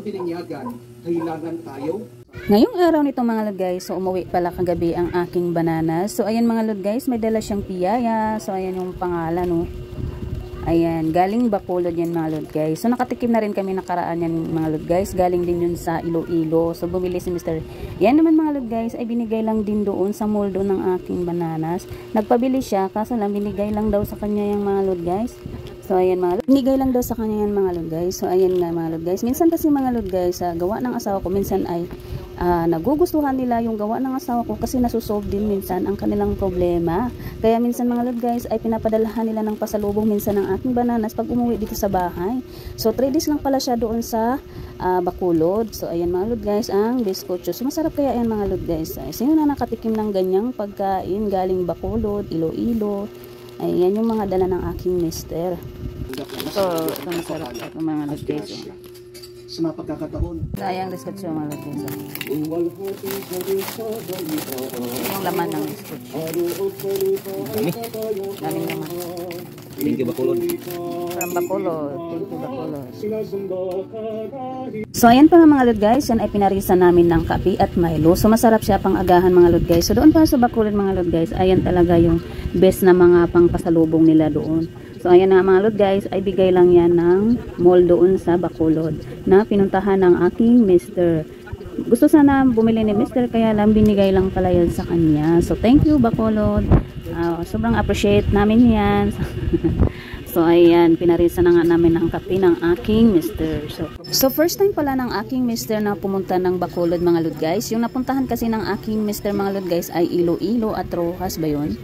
kabininyagan, kailangan tayo. Ngayong araw nito mga lod guys, so umuwi pala kagabi ang aking bananas. So ayan mga lod guys, may dala siyang piyaya. So ayan yung pangalan, no. Ayan, galing Bacolod yan mga lod guys. So nakatikim na rin kami nakaraan yan mga lod guys. Galing din yun sa Iloilo. So bumili si Mr. Yan naman mga lod guys ay binigay lang din doon sa mall doon ng aking bananas. Nagpabili siya kaso lang binigay lang daw sa kanya yung mga lod guys. So ayan mga lod, binigay lang daw sa kanya yan mga lod guys. So ayan nga mga lod guys. Minsan kasi mga lod guys, gawa ng asawa ko minsan ay nagugustuhan nila yung gawa ng asawa ko kasi nasusolve din minsan ang kanilang problema. Kaya minsan mga lod guys ay pinapadalahan nila ng pasalubong minsan ng aking bananas pag umuwi dito sa bahay. So 3 days lang pala siya doon sa Bacolod. So ayan mga lod guys ang biskotso. So masarap kaya yan mga lod guys. Sino na nakatikim ng ganyang pagkain galing Bacolod, Iloilo? Ayan yung mga dala ng aking mister. So ito masarap ito mga lod guys. Sa mga pagkakataon. Sayang biskotso mga lod guys. Yung laman ng biskotso. Daming laman. Thank you Bacolod. From Bacolod. Thank you Bacolod. So ayan pa mga lod guys, yan ay pinarisan namin ng kape at Milo. So masarap siya pang agahan mga lod guys. So doon pa sa Bacolod mga lod guys, ayan talaga yung best na mga pangpasalubong nila doon. So ayan na mga lod guys, ay bigay lang yan ng mall doon sa Bacolod na pinuntahan ng aking mister. Gusto sana bumili ni mister kaya lang binigay lang pala yan sa kanya. So thank you Bacolod. Sobrang appreciate namin yan. So ayan, pinarisan na nga namin ang kape ng aking mister. So first time pala ng aking mister na pumunta ng Bacolod mga lod guys. Yung napuntahan kasi ng aking mister mga lod guys ay Iloilo at Rojas ba yun?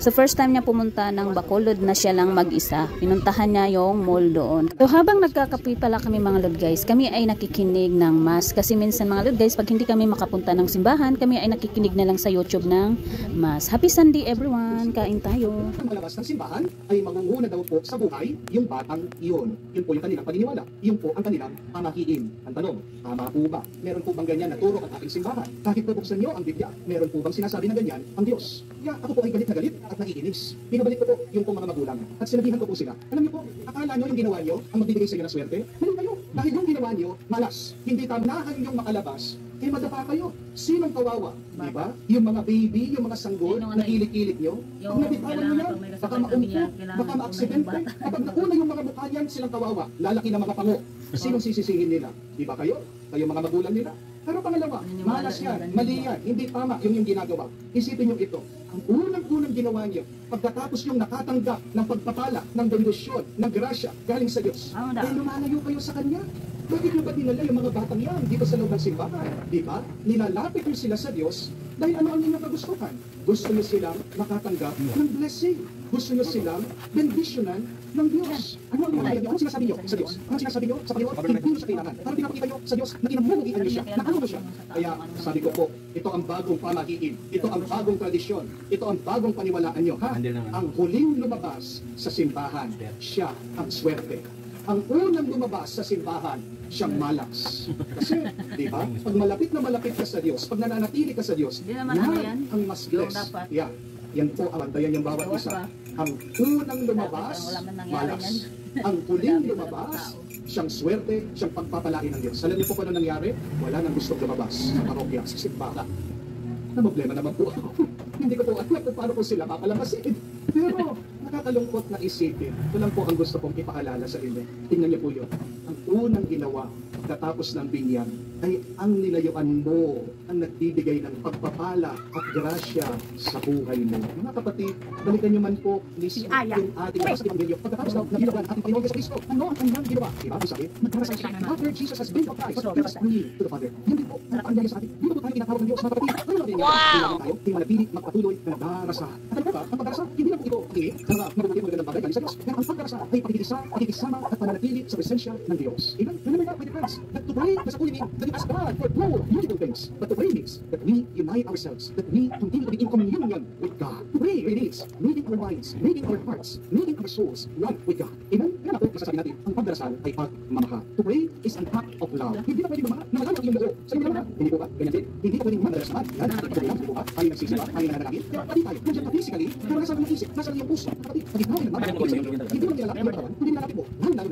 So first time niya pumunta ng Bacolod na siya lang mag-isa. Pinuntahan niya yung mall doon. So habang nagkakape pala kami mga lod guys, kami ay nakikinig ng mass. Kasi minsan mga lod guys, pag hindi kami makapunta ng simbahan, kami ay nakikinig na lang sa YouTube ng mass. Happy Sunday everyone! Kain tayo! Ang malabas ng simbahan ay mangunguna daw po sa buhay yung batang iyon. Yun po yung kanilang paniniwala. Yun po ang kanilang pamahiin. Ang tanong, tama po ba? Meron po bang ganyan na turo ang ating simbahan? Kahit bubuksan nyo ang Biblia, meron po bang sinasabi na ganyan ang Diyos? Kaya ako po ay galit na galit at naiinis. Pinabalik ko po yung pong mga magulang. At sinabihan ko po sila, alam niyo po, akala nyo yung ginawa nyo ang magbibigay sa inyo ng swerte? Meron kayo. Dahil yung ginawa nyo, malas. Hindi tamahan yung makalabas. Eh madapa kayo. Sinong kawawa? Diba? Yung mga baby, yung mga sanggol, na kilik-kilik nyo. Pag nabitawan nyo yan, baka maumpo, baka maaksidente. Kapag nauna yung mga mukha niyan, silang kawawa. Lalaki na mga pango. Sinong sisisihin nila? Diba kayo? Kayo mga magulang nila. Pero pangalawa, malas yan, mali yan, hindi tama yung ginagawa. Isipin nyo ito, ang unang-unang ginawa niyo, pagkatapos yung nakatanggap ng pagpapala, ng bendisyon, ng grasya, galing sa Diyos, ay lumalayo kayo sa Kanya. Bakit nyo ba dinala yung mga batang yan dito sa loob ng simbahan? Di ba? Nilalapit nyo sila sa Diyos dahil ano ang inyong kagustuhan? Gusto nyo silang makatanggap ng blessing. Gusto nyo silang bendisyonan ng Diyos. Ano ang mga Ano sinasabi nyo sa Diyos? Ano sinasabi nyo sa Panginoon? Hindi nyo siya kailangan. Parang pinapakita nyo sa Diyos na kinamumuhian nyo siya, na ano mo siya. Kaya sabi ko po, ito ang bagong pamahiin. Ito ang bagong tradisyon. Ito ang bagong paniwalaan nyo. Ha? Ang huling lumabas sa simbahan, siya ang swerte. Ang unang lumabas sa simbahan, siyang malas. Kasi, di ba? Pag malapit na malapit ka sa Diyos, pag nananatili ka sa Diyos, yan ang mas bless. Yan po ang antayan yung bawat isa. Ang unang lumabas, malas. Ang huling lumabas, siyang swerte, siyang pagpapalain ng Diyos. Alam niyo po kung ano nangyari? Wala nang gustong lumabas sa parokya, sa simbahan. Na problema naman po ako. Hindi ko po alam kung paano ko sila papalamasin. Pero, nakakalungkot na isipin. Ito lang po ang gusto kong ipaalala sa inyo. Tingnan niyo po yun. Ang unang ginawa pagkatapos ng binyan ay ang nilayuan mo ang nagbibigay ng pagpapala at grasya sa buhay mo. Mga kapatid, balikan niyo man po mismo yung ating sa Ebanghelyo. Pagkatapos ng ginawa ng ating Panginoon Jesucristo, ano ang kanyang ginawa? Diba? Sabi, nagdarasal siya. After Jesus has been baptized, he was praying to the Father. Yan din po, ang sa atin. Dito po tayo tinatawag ng Diyos, mga kapatid. Wow! Tayo, hindi manatili, magpatuloy, na nagdarasal. At ano ba? Ang pagdarasal, hindi lang po ito na mabubuti mo ng bagay galing sa Diyos. Pero ang pagdarasal ay pakikisama at pananatili sa presensya ng Diyos. Amen? Remember that, my dear friends, that to pray does not only mean that we ask God for beautiful things, but to pray means that we unite ourselves, that we continue to be in communion with God. To pray really means making our minds, making our hearts, making our souls one with God. Amen? Kaya natin, masasabi natin, ang pagdarasal ay pagmamahal. To pray is an act of love. Hindi na pwedeng mamahal na malaman ang iyong loob. Sa iyong loob, hindi po ba? Ganyan din. Hindi pa pwedeng mandarasal. Yan, hindi po ba? Tayo nagsisimba, tayo nananalangin. Pero pati tayo, nandiyan ka physically, pero nasa iyong isip, nasa iyong puso. Kapatid, pag ikaw ay nagmamahal, hindi mo nilalapit mo ang katawan, kundi nilalapit mo. Lang,